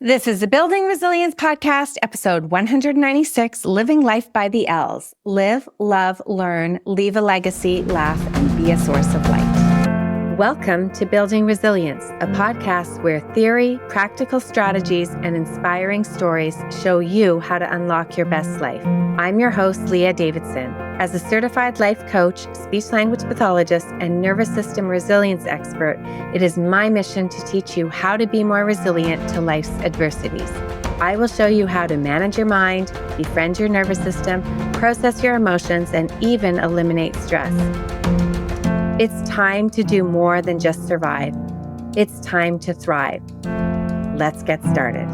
This is the Building Resilience Podcast, episode 196, Living Life by the L's. Live, love, learn, leave a legacy, laugh, and be a source of light. Welcome to Building Resilience, a podcast where theory, practical strategies, and inspiring stories show you how to unlock your best life. I'm your host, Leah Davidson. As a certified life coach, speech-language pathologist, and nervous system resilience expert, it is my mission to teach you how to be more resilient to life's adversities. I will show you how to manage your mind, befriend your nervous system, process your emotions, and even eliminate stress. It's time to do more than just survive. It's time to thrive. Let's get started.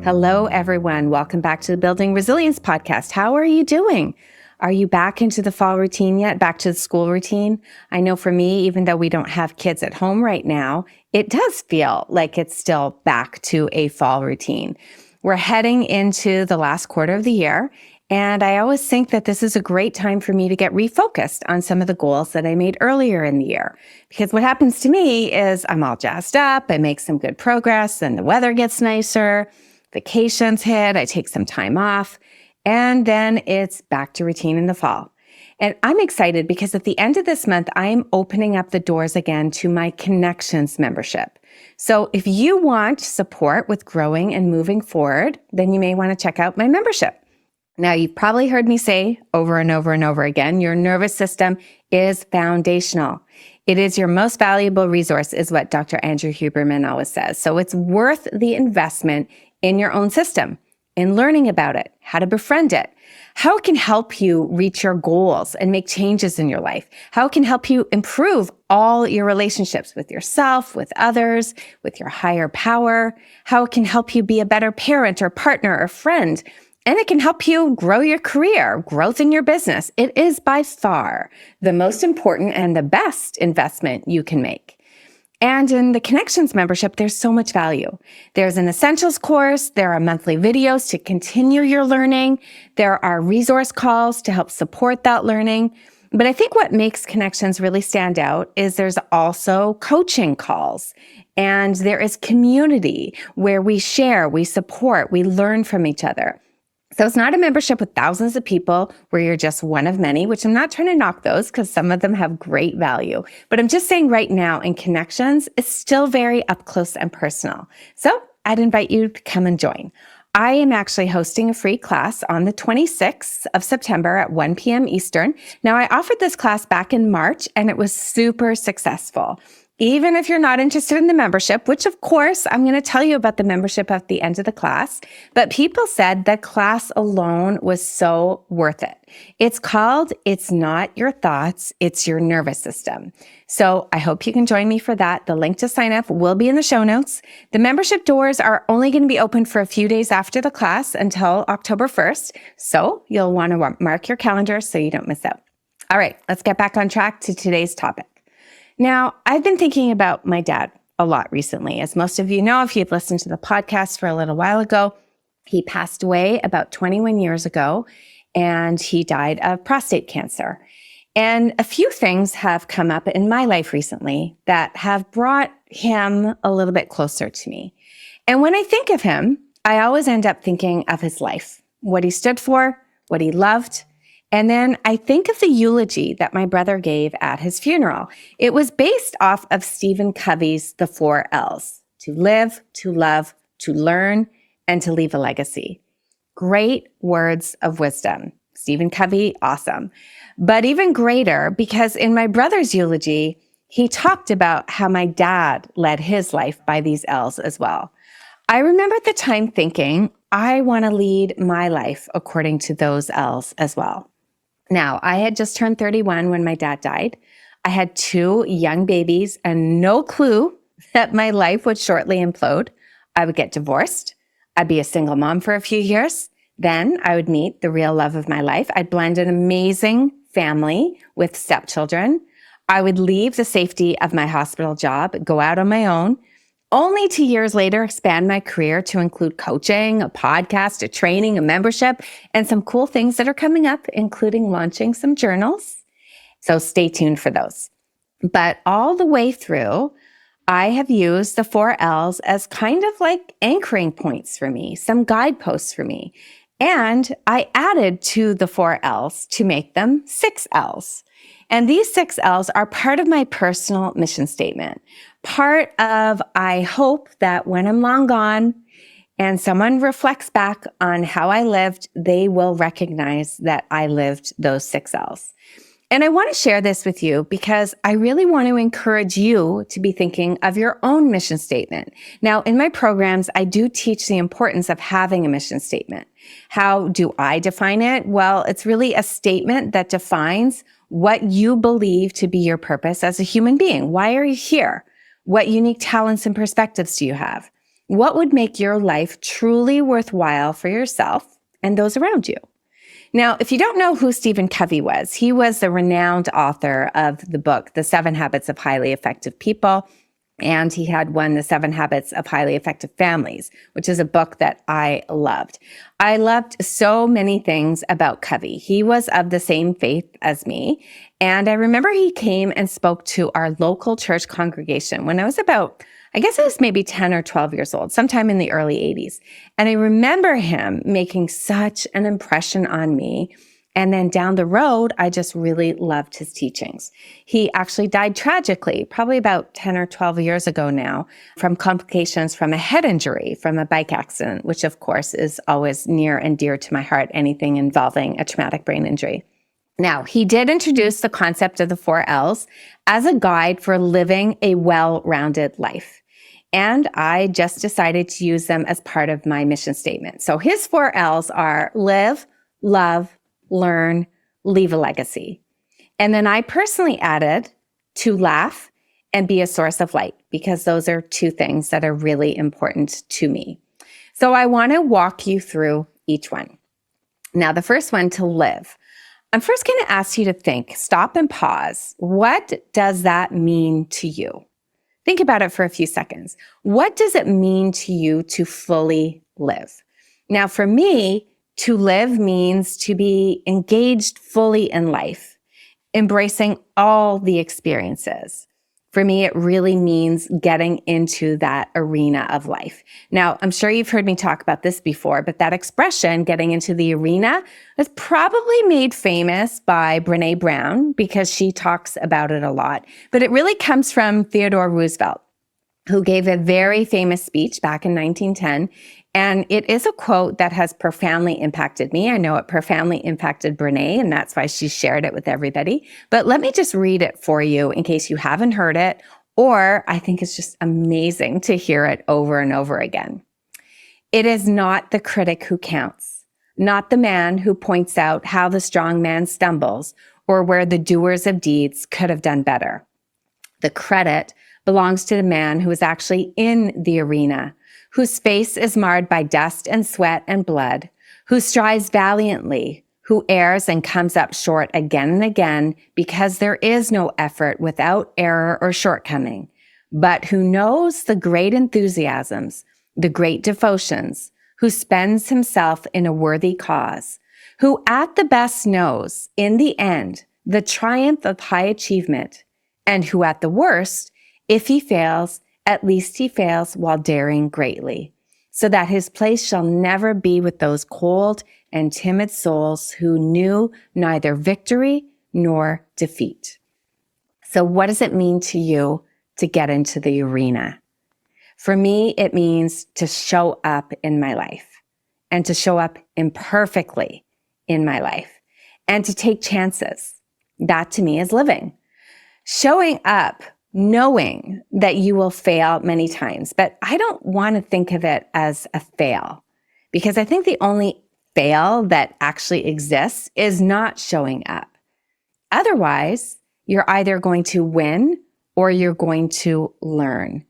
Hello, everyone. Welcome back to the Building Resilience Podcast. How are you doing? Are you back into the fall routine yet? Back to the school routine? I know for me, even though we don't have kids at home right now, it does feel like it's still back to a fall routine. We're heading into the last quarter of the year, and I always think that this is a great time for me to get refocused on some of the goals that I made earlier in the year. Because what happens to me is I'm all jazzed up, I make some good progress, and the weather gets nicer. Vacations hit, I take some time off, and then it's back to routine in the fall. And I'm excited because at the end of this month, I'm opening up the doors again to my Connections membership. So if you want support with growing and moving forward, then you may want to check out my membership. Now, you've probably heard me say over and over and over again, your nervous system is foundational. It is your most valuable resource, is what Dr. Andrew Huberman always says. So it's worth the investment in your own system, in learning about it, how to befriend it, how it can help you reach your goals and make changes in your life, how it can help you improve all your relationships with yourself, with others, with your higher power, how it can help you be a better parent or partner or friend, and it can help you grow your career, growth in your business. It is by far the most important and the best investment you can make. And in the Connections membership, there's so much value. There's an essentials course. There are monthly videos to continue your learning. There are resource calls to help support that learning. But I think what makes Connections really stand out is there's also coaching calls. And there is community where we share, we support, we learn from each other. So it's not a membership with thousands of people where you're just one of many, which I'm not trying to knock those because some of them have great value. But I'm just saying right now in Connections, it's still very up close and personal. So I'd invite you to come and join. I am actually hosting a free class on the 26th of September at 1 p.m. Eastern. Now, I offered this class back in March and it was super successful. Even if you're not interested in the membership, which of course, I'm going to tell you about the membership at the end of the class, but people said that class alone was so worth it. It's called It's Not Your Thoughts, It's Your Nervous System. So I hope you can join me for that. The link to sign up will be in the show notes. The membership doors are only going to be open for a few days after the class until October 1st. So you'll want to mark your calendar so you don't miss out. All right, let's get back on track to today's topic. Now, I've been thinking about my dad a lot recently. As most of you know, if you've listened to the podcast for a little while ago, he passed away about 21 years ago, and he died of prostate cancer. And a few things have come up in my life recently that have brought him a little bit closer to me. And when I think of him, I always end up thinking of his life, what he stood for, what he loved. And then I think of the eulogy that my brother gave at his funeral. It was based off of Stephen Covey's The 4 L's: to live, to love, to learn, and to leave a legacy. Great words of wisdom. Stephen Covey, awesome. But even greater, because in my brother's eulogy, he talked about how my dad led his life by these L's as well. I remember at the time thinking, I want to lead my life according to those L's as well. Now, I had just turned 31 when my dad died. I had 2 young babies and no clue that my life would shortly implode. I would get divorced. I'd be a single mom for a few years. Then I would meet the real love of my life. I'd blend an amazing family with stepchildren. I would leave the safety of my hospital job, go out on my own, only 2 years later expand my career to include coaching, a podcast, a training, a membership, and some cool things that are coming up, including launching some journals. So stay tuned for those. But all the way through, I have used the 4 L's as kind of like anchoring points for me, some guideposts for me. And I added to the 4 L's to make them 6 L's. And these 6 L's are part of my personal mission statement. Part of, I hope that when I'm long gone and someone reflects back on how I lived, they will recognize that I lived those 6 L's. And I want to share this with you because I really want to encourage you to be thinking of your own mission statement. Now, in my programs, I do teach the importance of having a mission statement. How do I define it? Well, it's really a statement that defines what you believe to be your purpose as a human being. Why are you here? What unique talents and perspectives do you have? What would make your life truly worthwhile for yourself and those around you? Now, if you don't know who Stephen Covey was, he was the renowned author of the book, The 7 Habits of Highly Effective People. And he had won The 7 Habits of Highly Effective Families, which is a book that I loved. I loved so many things about Covey. He was of the same faith as me. And I remember he came and spoke to our local church congregation when I was I guess I was maybe 10 or 12 years old, sometime in the early 80s. And I remember him making such an impression on me. And then down the road, I just really loved his teachings. He actually died tragically, probably about 10 or 12 years ago now, from complications from a head injury from a bike accident, which of course is always near and dear to my heart, anything involving a traumatic brain injury. Now, he did introduce the concept of the 4 L's as a guide for living a well-rounded life. And I just decided to use them as part of my mission statement. So his 4 L's are live, love, learn, leave a legacy. And then I personally added to laugh and be a source of light, because those are two things that are really important to me. So I want to walk you through each one. Now, the first one, to live. I'm first going to ask you to think, stop and pause. What does that mean to you? Think about it for a few seconds. What does it mean to you to fully live? Now, for me, to live means to be engaged fully in life, embracing all the experiences. For me, it really means getting into that arena of life. Now, I'm sure you've heard me talk about this before, but that expression, getting into the arena, was probably made famous by Brené Brown because she talks about it a lot. But it really comes from Theodore Roosevelt, who gave a very famous speech back in 1910. And it is a quote that has profoundly impacted me. I know it profoundly impacted Brené, and that's why she shared it with everybody. But let me just read it for you in case you haven't heard it, or I think it's just amazing to hear it over and over again. It is not the critic who counts, not the man who points out how the strong man stumbles or where the doers of deeds could have done better. The credit belongs to the man who is actually in the arena, whose face is marred by dust and sweat and blood, who strives valiantly, who errs and comes up short again and again because there is no effort without error or shortcoming, but who knows the great enthusiasms, the great devotions, who spends himself in a worthy cause, who at the best knows, in the end, the triumph of high achievement, and who at the worst, if he fails, at least he fails while daring greatly, so that his place shall never be with those cold and timid souls who knew neither victory nor defeat. So what does it mean to you to get into the arena? For me, it means to show up in my life and to show up imperfectly in my life and to take chances. That to me is living. Showing up knowing that you will fail many times, but I don't want to think of it as a fail, because I think the only fail that actually exists is not showing up. Otherwise, you're either going to win or you're going to learn.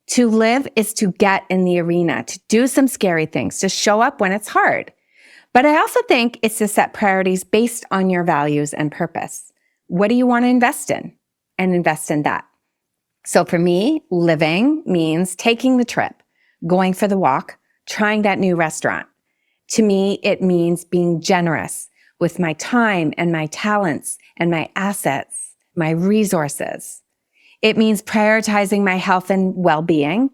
To live is to get in the arena, to do some scary things, to show up when it's hard. But I also think it's to set priorities based on your values and purpose. What do you want to invest in? And invest in that. So for me, living means taking the trip, going for the walk, trying that new restaurant. To me, it means being generous with my time and my talents and my assets, my resources. It means prioritizing my health and well-being,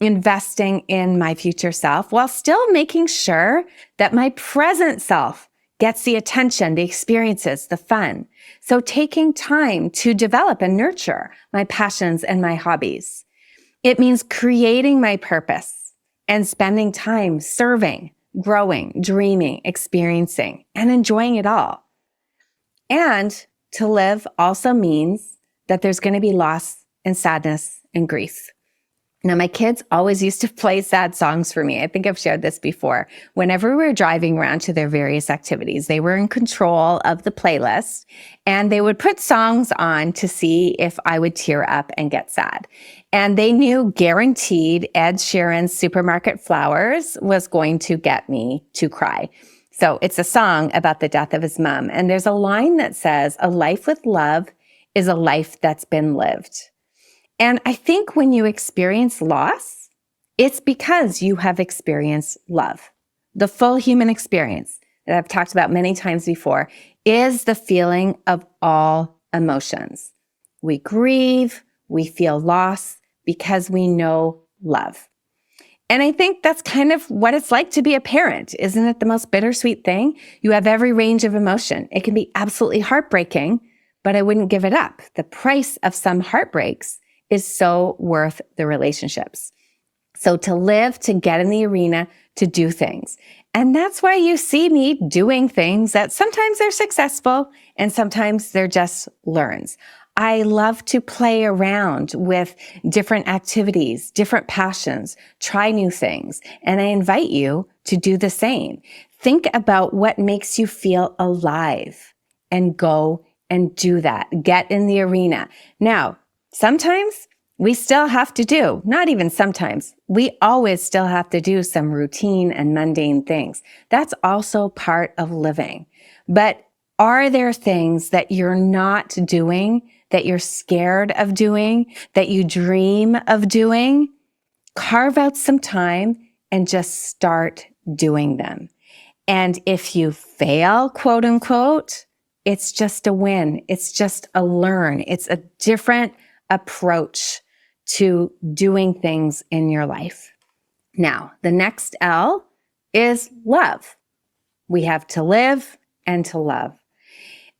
investing in my future self while still making sure that my present self gets the attention, the experiences, the fun. So taking time to develop and nurture my passions and my hobbies. It means creating my purpose and spending time serving, growing, dreaming, experiencing, and enjoying it all. And to live also means that there's going to be loss and sadness and grief. Now, my kids always used to play sad songs for me. I think I've shared this before. Whenever we were driving around to their various activities, they were in control of the playlist, and they would put songs on to see if I would tear up and get sad. And they knew guaranteed Ed Sheeran's Supermarket Flowers was going to get me to cry. So it's a song about the death of his mom. And there's a line that says, "A life with love is a life that's been lived." And I think when you experience loss, it's because you have experienced love. The full human experience that I've talked about many times before is the feeling of all emotions. We grieve, we feel loss because we know love. And I think that's kind of what it's like to be a parent. Isn't it the most bittersweet thing? You have every range of emotion. It can be absolutely heartbreaking, but I wouldn't give it up. The price of some heartbreaks is so worth the relationships. So to live, to get in the arena, to do things. And that's why you see me doing things that sometimes they're successful and sometimes they're just learns. I love to play around with different activities, different passions, try new things. And I invite you to do the same. Think about what makes you feel alive and go and do that. Get in the arena. Now, sometimes we still have to do, not even sometimes, we always still have to do some routine and mundane things. That's also part of living. But are there things that you're not doing, that you're scared of doing, that you dream of doing? Carve out some time and just start doing them. And if you fail, quote unquote, it's just a win. It's just a learn. It's a different approach to doing things in your life. Now, the next L is love. We have to live and to love.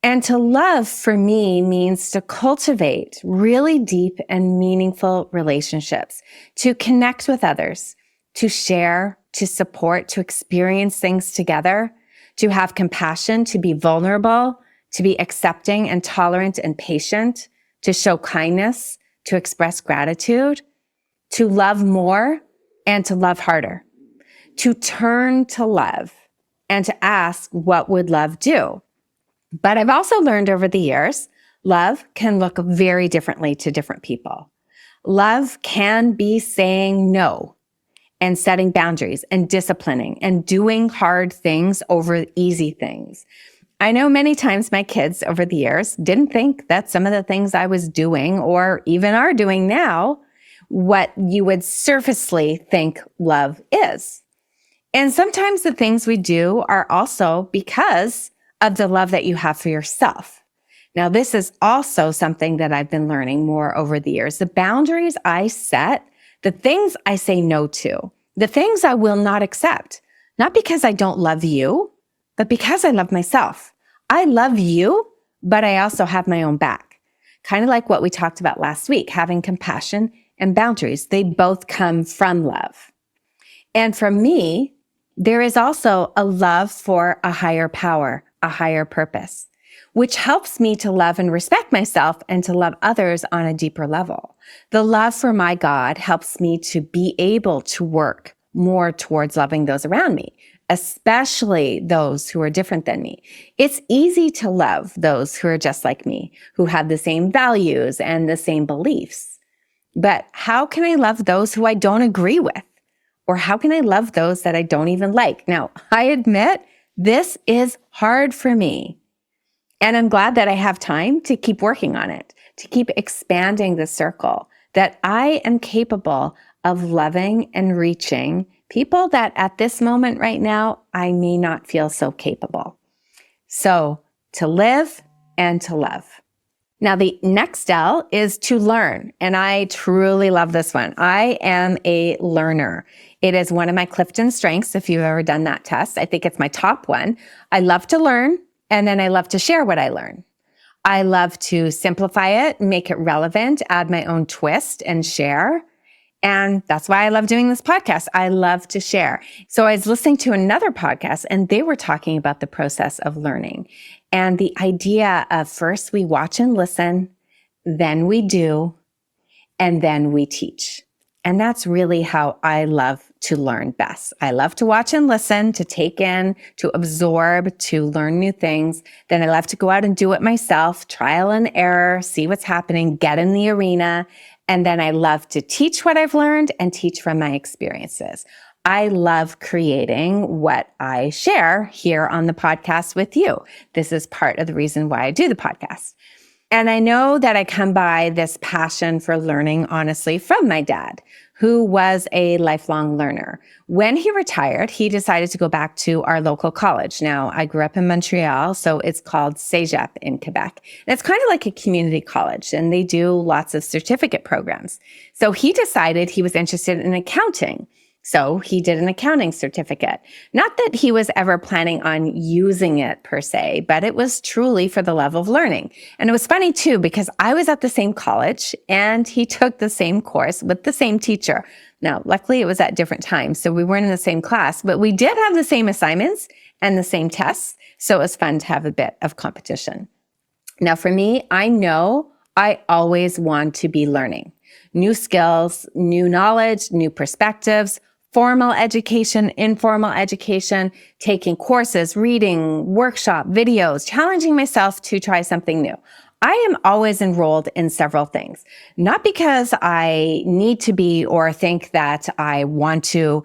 And to love for me means to cultivate really deep and meaningful relationships, to connect with others, to share, to support, to experience things together, to have compassion, to be vulnerable, to be accepting and tolerant and patient, to show kindness, to express gratitude, to love more and to love harder, to turn to love and to ask, what would love do? But I've also learned over the years, love can look very differently to different people. Love can be saying no and setting boundaries and disciplining and doing hard things over easy things. I know many times my kids over the years didn't think that some of the things I was doing or even are doing now, what you would surfacely think love is. And sometimes the things we do are also because of the love that you have for yourself. Now, this is also something that I've been learning more over the years. The boundaries I set, the things I say no to, the things I will not accept, not because I don't love you, but because I love myself. I love you, but I also have my own back. Kind of like what we talked about last week, having compassion and boundaries. They both come from love. And for me, there is also a love for a higher power, a higher purpose, which helps me to love and respect myself and to love others on a deeper level. The love for my God helps me to be able to work more towards loving those around me, especially those who are different than me. It's easy to love those who are just like me, who have the same values and the same beliefs. But how can I love those who I don't agree with? Or how can I love those that I don't even like? Now, I admit this is hard for me. And I'm glad that I have time to keep working on it, to keep expanding the circle, that I am capable of loving and reaching people that at this moment right now, I may not feel so capable. So to live and to love. Now, the next L is to learn. And I truly love this one. I am a learner. It is one of my Clifton strengths. If you've ever done that test, I think it's my top one. I love to learn, and then I love to share what I learn. I love to simplify it, make it relevant, add my own twist and share. And that's why I love doing this podcast. I love to share. So I was listening to another podcast and they were talking about the process of learning and the idea of first we watch and listen, then we do, and then we teach. And that's really how I love to learn best. I love to watch and listen, to take in, to absorb, to learn new things. Then I love to go out and do it myself, trial and error, see what's happening, get in the arena. And then I love to teach what I've learned and teach from my experiences. I love creating what I share here on the podcast with you. This is part of the reason why I do the podcast. And I know that I come by this passion for learning, honestly, from my dad, who was a lifelong learner. When he retired, he decided to go back to our local college. Now, I grew up in Montreal, so it's called Cégep in Quebec. And it's kind of like a community college, and they do lots of certificate programs. So he decided he was interested in accounting. So he did an accounting certificate. Not that he was ever planning on using it per se, but it was truly for the love of learning. And it was funny too, because I was at the same college and he took the same course with the same teacher. Now, luckily it was at different times, so we weren't in the same class, but we did have the same assignments and the same tests. So it was fun to have a bit of competition. Now for me, I know I always want to be learning new skills, new knowledge, new perspectives, formal education, informal education, taking courses, reading, workshop, videos, challenging myself to try something new. I am always enrolled in several things, not because I need to be or think that I want to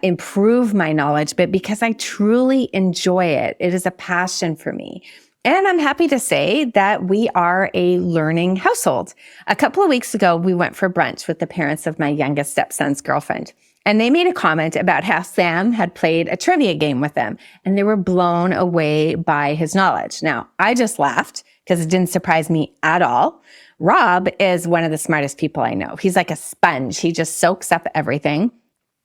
improve my knowledge, but because I truly enjoy it. It is a passion for me. And I'm happy to say that we are a learning household. A couple of weeks ago, we went for brunch with the parents of my youngest stepson's girlfriend. And they made a comment about how Sam had played a trivia game with them, and they were blown away by his knowledge. Now, I just laughed because it didn't surprise me at all. Rob is one of the smartest people I know. He's like a sponge. He just soaks up everything.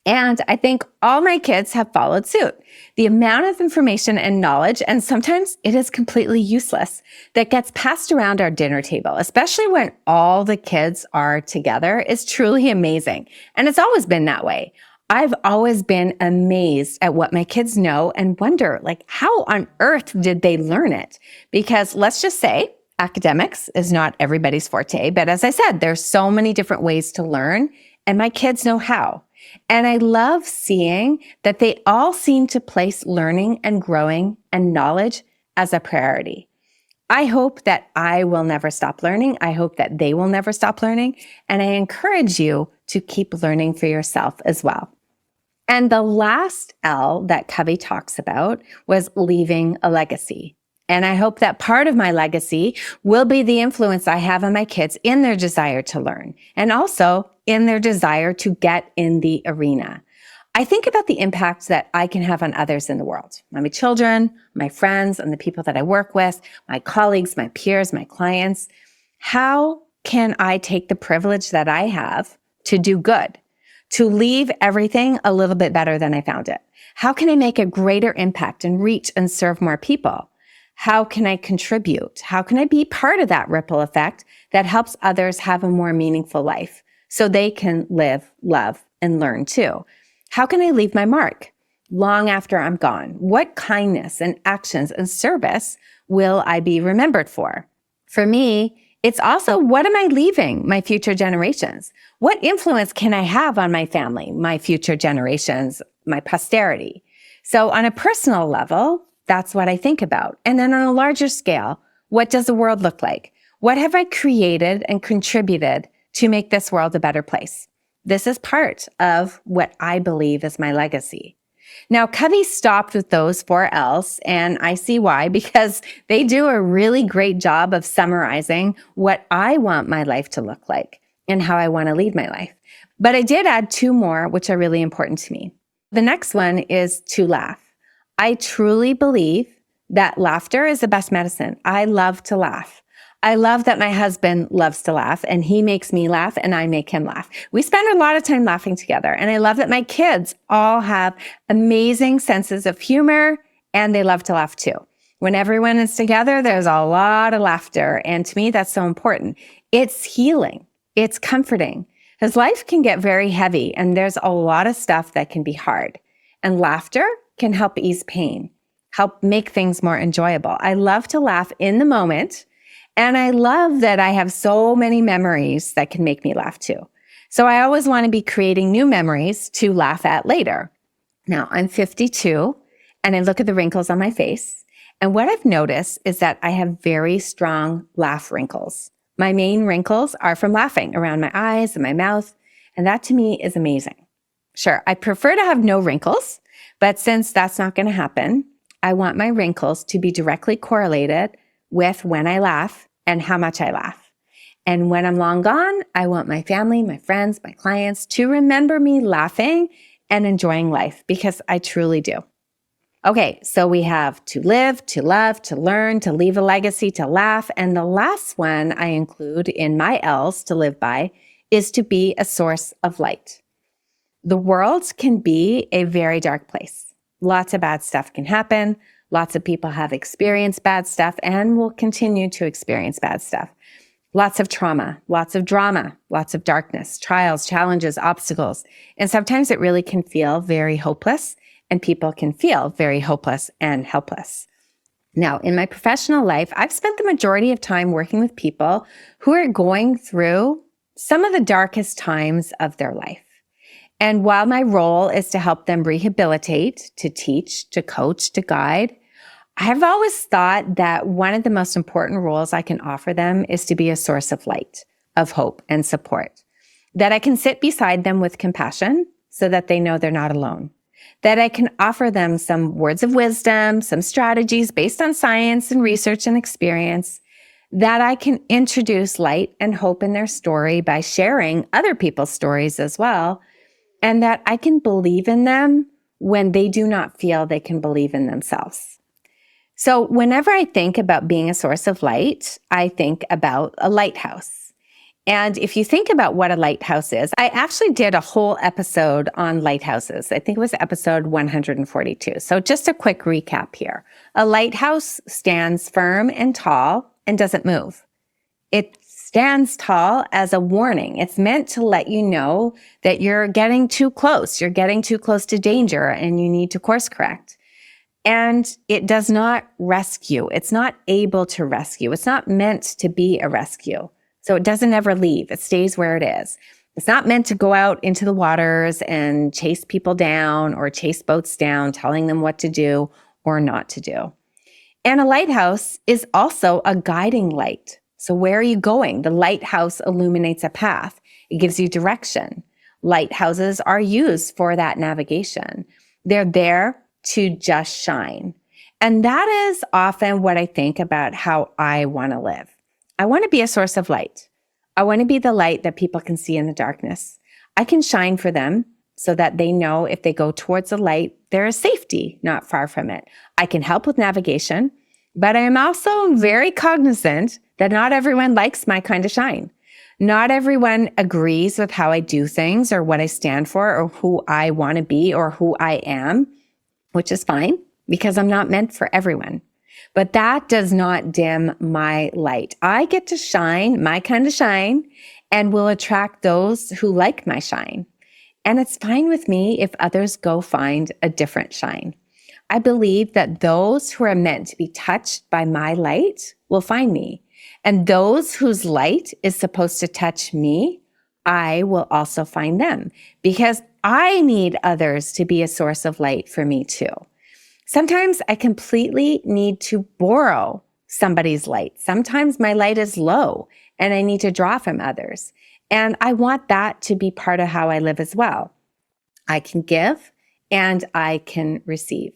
And I think all my kids have followed suit. The amount of information and knowledge, and sometimes it is completely useless, that gets passed around our dinner table, especially when all the kids are together, is truly amazing. And it's always been that way. I've always been amazed at what my kids know and wonder, like, how on earth did they learn it? Because let's just say academics is not everybody's forte. But as I said, there's so many different ways to learn, and my kids know how. And I love seeing that they all seem to place learning and growing and knowledge as a priority. I hope that I will never stop learning. I hope that they will never stop learning. And I encourage you to keep learning for yourself as well. And the last L that Covey talks about was leaving a legacy. And I hope that part of my legacy will be the influence I have on my kids in their desire to learn and also in their desire to get in the arena. I think about the impact that I can have on others in the world, my children, my friends, and the people that I work with, my colleagues, my peers, my clients. How can I take the privilege that I have to do good, to leave everything a little bit better than I found it? How can I make a greater impact and reach and serve more people? How can I contribute? How can I be part of that ripple effect that helps others have a more meaningful life so they can live, love, and learn too? How can I leave my mark long after I'm gone? What kindness and actions and service will I be remembered for? For me, it's also, what am I leaving my future generations? What influence can I have on my family, my future generations, my posterity? So on a personal level, that's what I think about. And then on a larger scale, what does the world look like? What have I created and contributed to make this world a better place? This is part of what I believe is my legacy. Now, Covey stopped with those 4 L's, and I see why, because they do a really great job of summarizing what I want my life to look like and how I want to lead my life. But I did add 2 more, which are really important to me. The next one is to laugh. I truly believe that laughter is the best medicine. I love to laugh. I love that my husband loves to laugh and he makes me laugh and I make him laugh. We spend a lot of time laughing together. And I love that my kids all have amazing senses of humor and they love to laugh too. When everyone is together, there's a lot of laughter. And to me, that's so important. It's healing. It's comforting. Because life can get very heavy and there's a lot of stuff that can be hard. And laughter can help ease pain, help make things more enjoyable. I love to laugh in the moment. And I love that I have so many memories that can make me laugh too. So I always want to be creating new memories to laugh at later. Now I'm 52 and I look at the wrinkles on my face. And what I've noticed is that I have very strong laugh wrinkles. My main wrinkles are from laughing around my eyes and my mouth. And that to me is amazing. Sure, I prefer to have no wrinkles, but since that's not going to happen, I want my wrinkles to be directly correlated with when I laugh and how much I laugh. And when I'm long gone, I want my family, my friends, my clients to remember me laughing and enjoying life because I truly do. Okay, so we have to live, to love, to learn, to leave a legacy, to laugh. And the last one I include in my L's to live by is to be a source of light. The world can be a very dark place. Lots of bad stuff can happen. Lots of people have experienced bad stuff and will continue to experience bad stuff. Lots of trauma, lots of drama, lots of darkness, trials, challenges, obstacles. And sometimes it really can feel very hopeless. And people can feel very hopeless and helpless. Now, in my professional life, I've spent the majority of time working with people who are going through some of the darkest times of their life. And while my role is to help them rehabilitate, to teach, to coach, to guide, I've always thought that one of the most important roles I can offer them is to be a source of light, of hope and support. That I can sit beside them with compassion so that they know they're not alone. That I can offer them some words of wisdom, some strategies based on science and research and experience, that I can introduce light and hope in their story by sharing other people's stories as well, and that I can believe in them when they do not feel they can believe in themselves. So whenever I think about being a source of light, I think about a lighthouse. And if you think about what a lighthouse is, I actually did a whole episode on lighthouses. I think it was episode 142. So just a quick recap here. A lighthouse stands firm and tall and doesn't move. It stands tall as a warning. It's meant to let you know that you're getting too close. You're getting too close to danger and you need to course correct. And it does not rescue. It's not able to rescue. It's not meant to be a rescue. So it doesn't ever leave. It stays where it is. It's not meant to go out into the waters and chase people down or chase boats down, telling them what to do or not to do. And a lighthouse is also a guiding light. So where are you going? The lighthouse illuminates a path. It gives you direction. Lighthouses are used for that navigation. They're there to just shine. And that is often what I think about how I want to live. I want to be a source of light. I want to be the light that people can see in the darkness. I can shine for them so that they know if they go towards the light, there is safety not far from it. I can help with navigation, but I am also very cognizant that not everyone likes my kind of shine. Not everyone agrees with how I do things or what I stand for or who I want to be or who I am, which is fine because I'm not meant for everyone. But that does not dim my light. I get to shine my kind of shine and will attract those who like my shine. And it's fine with me if others go find a different shine. I believe that those who are meant to be touched by my light will find me. And those whose light is supposed to touch me, I will also find them because I need others to be a source of light for me too. Sometimes I completely need to borrow somebody's light. Sometimes my light is low and I need to draw from others. And I want that to be part of how I live as well. I can give and I can receive.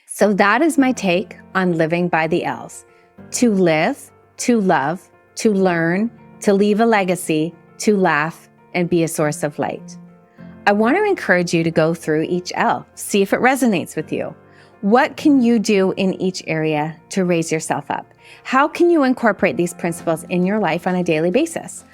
So that is my take on living by the L's. To live, to love, to learn, to leave a legacy, to laugh, and be a source of light. I want to encourage you to go through each L, see if it resonates with you. What can you do in each area to raise yourself up? How can you incorporate these principles in your life on a daily basis?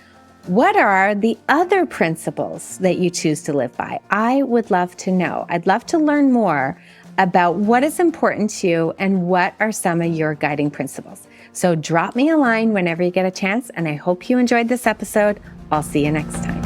What are the other principles that you choose to live by? I would love to know. I'd love to learn more about what is important to you and what are some of your guiding principles. So drop me a line whenever you get a chance, and I hope you enjoyed this episode. I'll see you next time.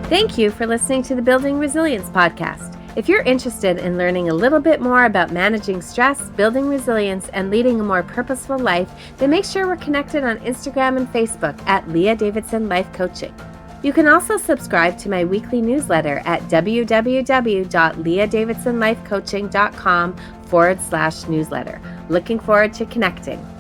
Thank you for listening to the Building Resilience podcast. If you're interested in learning a little bit more about managing stress, building resilience, and leading a more purposeful life, then make sure we're connected on Instagram and Facebook at Leah Davidson Life Coaching. You can also subscribe to my weekly newsletter at www.leahdavidsonlifecoaching.com/newsletter. Looking forward to connecting.